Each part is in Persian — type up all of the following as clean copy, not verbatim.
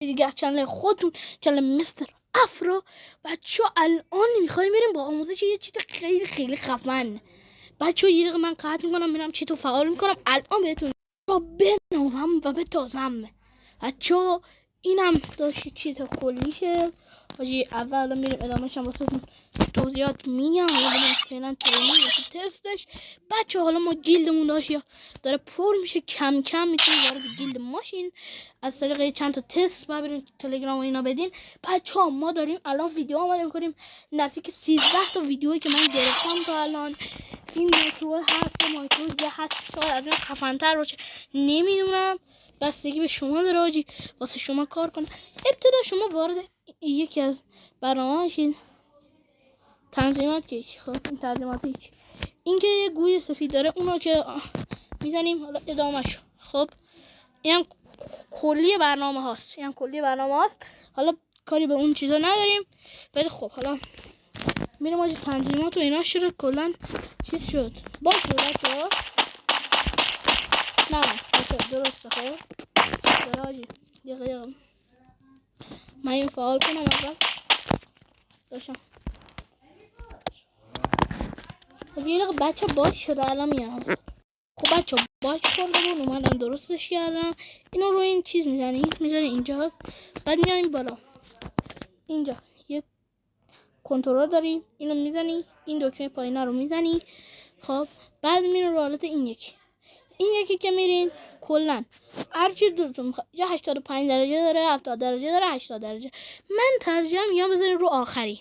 دیگه از چنل خودتون، چنل مستر افرا. بچه‌ها الان میخوایم بریم با آموزش یه چیز خیلی خیلی خفن. بچه‌ها یه دقیقه من قطع میکنم میرم چیتو فعال میکنم الان بهتون بنازم و بتازم. بچه‌ها اینم داشت چیز کلیشه حاجی. اول میریم ادامهش هم واسه توضیحات میگم. حالا بریم فعلا ترینینگ تستش. بچه‌ها حالا ما گیلدمون داشت یا داره پر میشه کم کم میتونید وارد گیلد ماشین از طریق چند تا تست و برین تلگرام و اینا بدین. بچه‌ها ما داریم الان ویدیو آماده می‌کنیم نزدیک 13 تا ویدیویی که من گرفتم تا الان. این مایکرو هست مایکرو دیگه هست شاید از این خفن‌تر باشه نمیدونم، بستگی به شما داره حاجی واسه شما کار کنه. ابتدا شما وارد یکی از برنامه هاشین تنظیمات که خب این تنظیمات هیچ این که یه گوی سفید داره اونا که میزنیم. حالا ادامهش خب این هم کلی برنامه هاست حالا کاری به اون چیزا نداریم. ولی خب حالا میرم آجی تنظیمات و اینا شروع کلن چیز شد باز شد بچه نه بچه درسته. خب داره آجی دیگه من این فعال کنم اول داشتم یه دقیقه بچه باز شده الان میارم. خب بچه باز کرده بود اومدم درستش کردم. اینو رو این چیز میزنی اینجا بعد میایم بالا اینجا یه کنترل داری اینو میزنی این دکمه پایینه رو میزنی. خب بعد میرین رو حالت این یکی که میرین کلا هرچی دلتون میخواد یا 85 درجه داره 70 درجه داره 80 درجه. من ترجیحم یا بزنین رو آخری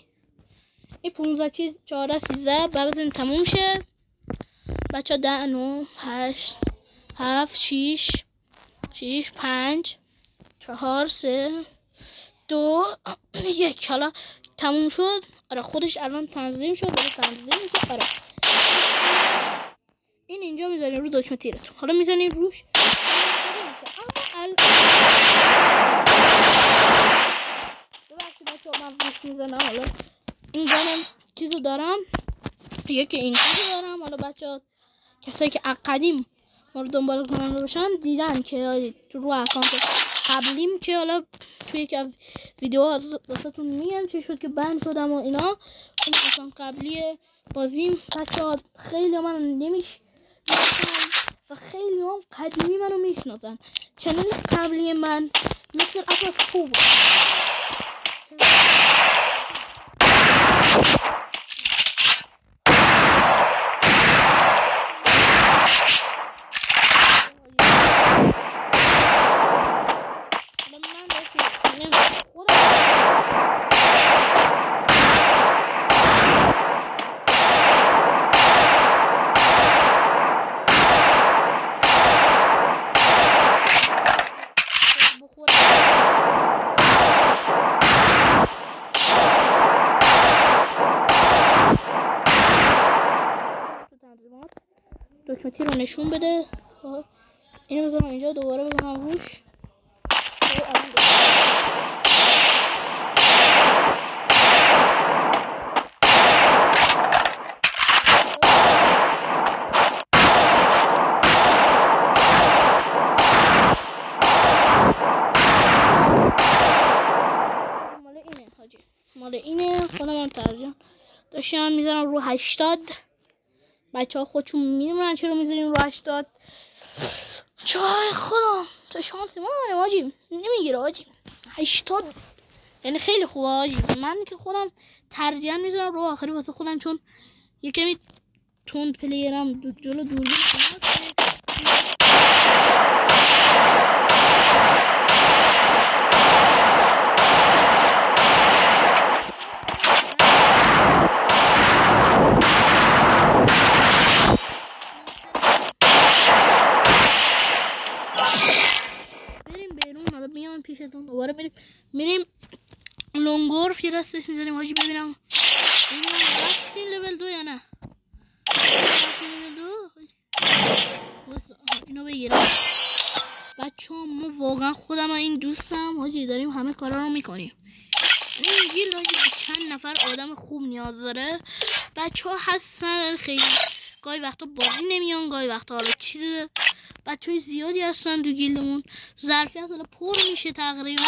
این 15 چیز 14 13 بعد بزنین تموم شه. بچه 10 9 8 7 6 5 4 3 2 1 حالا تموم شد. آره خودش الان تنظیم شد داره تنظیم میشه. آره این اینجا میذارین رو دکمه تیرتون حالا میزنین روش اما ببخشید بچه‌ها من ویس میزنم. حالا اینجا من چیزو دارم یکی این چیزو دارم. حالا بچه‌ها کسایی که قدیم ما رو دنبال کننده باشن دیدن که رو اکانت قبلیم که حالا توی یک ویدیوها واسهتون میگم چه شد که بند شدم و اینا. اون اکانت قبلی بازیم بچه‌ها خیلی من نمیشناسن و خیلی هم قدیمی منو میشناسن. چنل قبلی من مثل افراد خوب دکمه رو نشون بده. اینو بذارم اینجا دوباره بزنم روش. مال اینه خودم هم ترجیح داشتم میذارم رو 80. بچه ها خودشون میدونن چرا میذاریم رو 80. چای خودم تا شانسی ما آجی نمیگیره آجی 80 یعنی خیلی خوبه آجی. من که خودم ترجیح میذارم رو آخری واسه خودم چون یه کمی تند پلیرم جلو دوربین پیشتون دوباره میریم لونگورف یه دستش میزنیم حاجی ببینم رفتین لول 2 یا نه. اینو بگیرم بچه ها. ما واقعا خودم این دوستم حاجی داریم همه کارا رو میکنیم. این گیل حاجی چند نفر آدم خوب نیاز داره. بچه ها هستن خیلی گاهی وقتا بازی نمیان گاهی وقتا حالا چیز بچه های زیادی هستن تو گیلمون. ظرفیت حالا پر میشه، تقریبا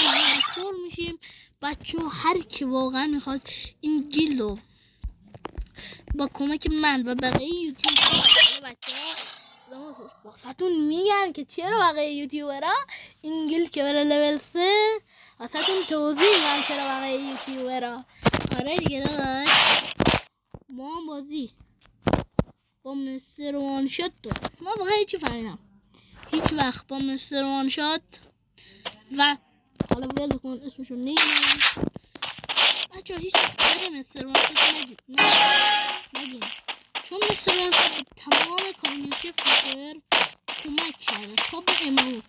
پر میشیم. بچه ها هر کی واقعا میخواد این گیل رو با کمک من و بقیه یوتیوبرها بچه ها واسهتون میگم که چرا بقیه یوتیوبرها این گیل که بره لول 3 واسهتون توضیح میدم چرا بقیه یوتیوبرها. آره دیگه داداش، ما هم بازی با مستر وان شات ما واقعا چی فهمیدم هیچ وقت با مستر وان شات و حالا ول کن اسمشون نمیدونم بچه ها هیچ وقت مستر وان شات نگیم چون مستر وان شات تمام کامیونیتی فیفر کمک کرده تا به امروز.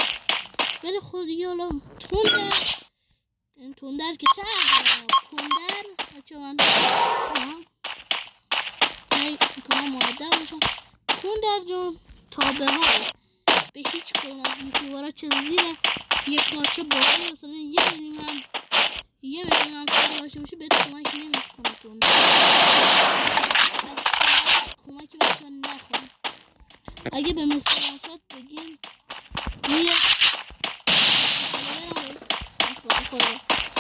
ولی خود دیگه حالا تندر که تندر بچه من سعی میکنم مؤدب باشم. تندر جان تا به حال به هیچ کدوم از یوتیوبرها چه زیر یک پارچه باقی مثلا 1 میلیون هم سر داشته باشه بهت کمک نمیکنه. تندر کمکی بچه نخواهیم. اگه به مثل وانشات بگیم یه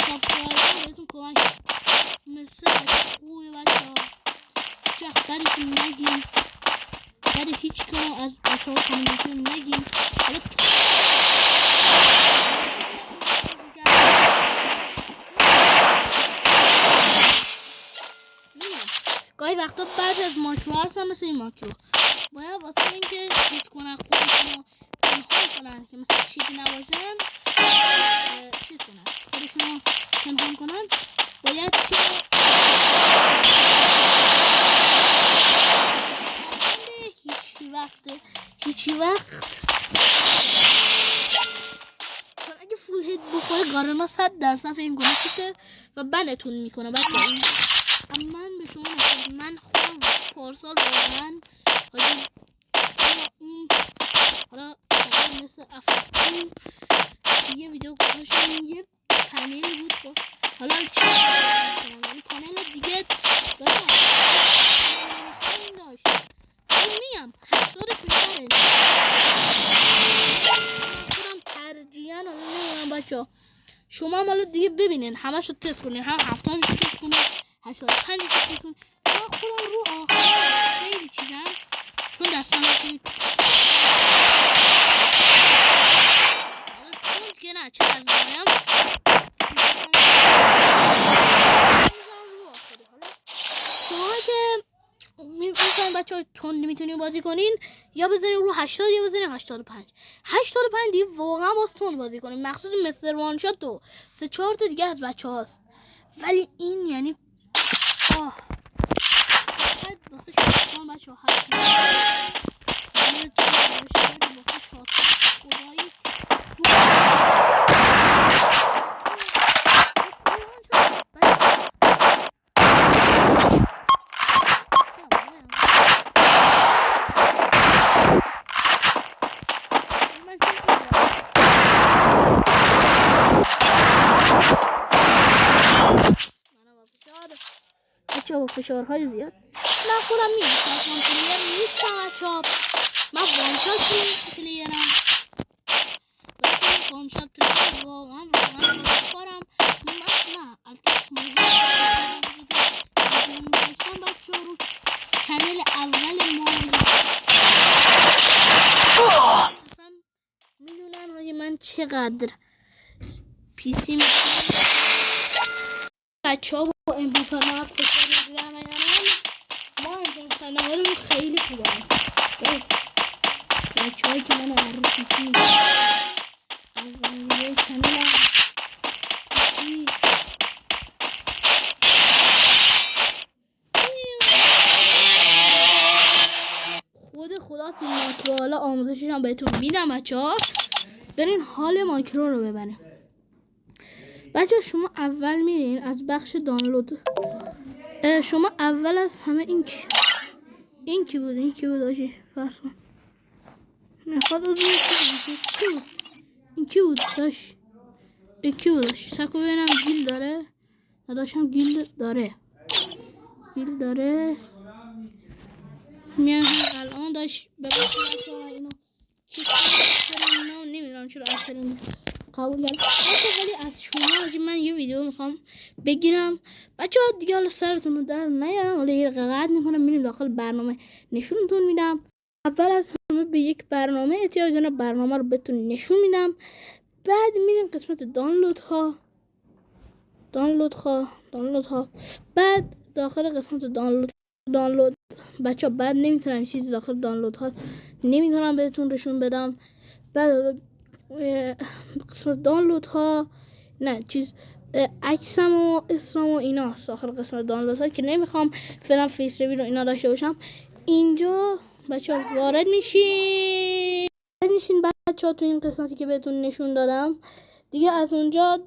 سابسکرایبر بهتون کمک مثل خوبه بچه ها. چخ برشون نگیم، بعد هیچ کنم از بچه ها کامیونیتی نگیم. حالا گاهی وقتا بعد از ماکرو هستن مثل این ماکرو باید واسه اینکه چیز کنن خودشونو پنهان کنن که مثلا چیزی نباشن چیز کنن خودشونو پنهان کنن باید که هیچی وقت چون اگه فول هید بخوره گارنا 100% فکر کنه چیته و بنتون میکنه بچه این. اما من به شما نکنم من خودم پارسال واقعا حالا مثل افراد یه ویدیو گذاشتم یه پنلی بود خب حالا چی کنم پنل دیگه داشتم میگم 80 بیشتره خودم ترجیحاً حالا نمیدونم بچه شما هم حالا دیگه ببینین همه شو تست کنین هم 70 شو تست کنین 85 شو تست کنین. من خودم رو آخر خیلی چیزم چون دستم کنید حالا چون که نه چه از دارم شما که میتونین بچه ها تند میتونین بازی کنین یا بزنین رو 80 یا بزنین 85 دیگه واقعا باز تند بازی کنین مخصوص مستر وان شات و 3-4 تا دیگه از بچه هاست. ولی این یعنی واسه شاتان بچه ها هست واسه شاتان خدایی بچه با فشارهای زیاد من خودم میدونم پلیر نیستم بچه ها من وانشات پلیرم ولی وانشات پلیر واقعا کارم نه البته میدونم بچه ها رو چنل اول ما اصلا میدونن من چقدر پیسی بچه ها با امتحانات فشار دیدن نیارن ما امتحانات خیلی خوبه بچه هایی که من معرفی اولیه چنل خدا سی ماکرو حالا آموزشش هم بهتون میدم بچه ها برین حال ماکرو رو ببرین. بچه شما اول میرین از بخش دانلود شما اول از همه این کی بود آجی فرض کن نخواد از این کی بود داشت سکو ببینم گیل داره نداشتم گیل داره میان الان داشت ببخشید اینو نمیدونم چرا آخرین قبول کردم ولی از شما من یه ویدیو میخوام بگیرم بچه ها دیگه. حالا سرتون رو در نیارم، حالا یه قطع میکنم میریم داخل برنامه نشونتون میدم. اول از همه به یک برنامه احتیاج دارم، برنامه رو بهتون نشون میدم. بعد میریم قسمت دانلود ها. بعد داخل قسمت دانلود بچه ها بعد نمیتونم چیزی داخل دانلود هاست نمیتونم بهتون نشون بدم. بعد قسمت دانلود ها نه چیز عکسم و اسمم و اینا داخل قسمت دانلود ها که نمیخوام فعلا فیس ریویل رو اینا داشته باشم. اینجا بچه ها وارد میشین بچه ها تو این قسمتی که بهتون نشون دادم. دیگه از اونجا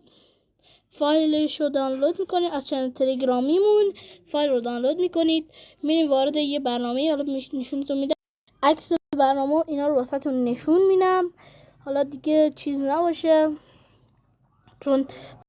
فایلش رو دانلود میکنید، از چنل تلگرامیمون فایل رو دانلود میکنید، میریم وارد یه برنامه. حالا نشونتون میدم عکس برنامه اینا رو واسهتون نشون میدم. حالا دیگه چیز نباشه چون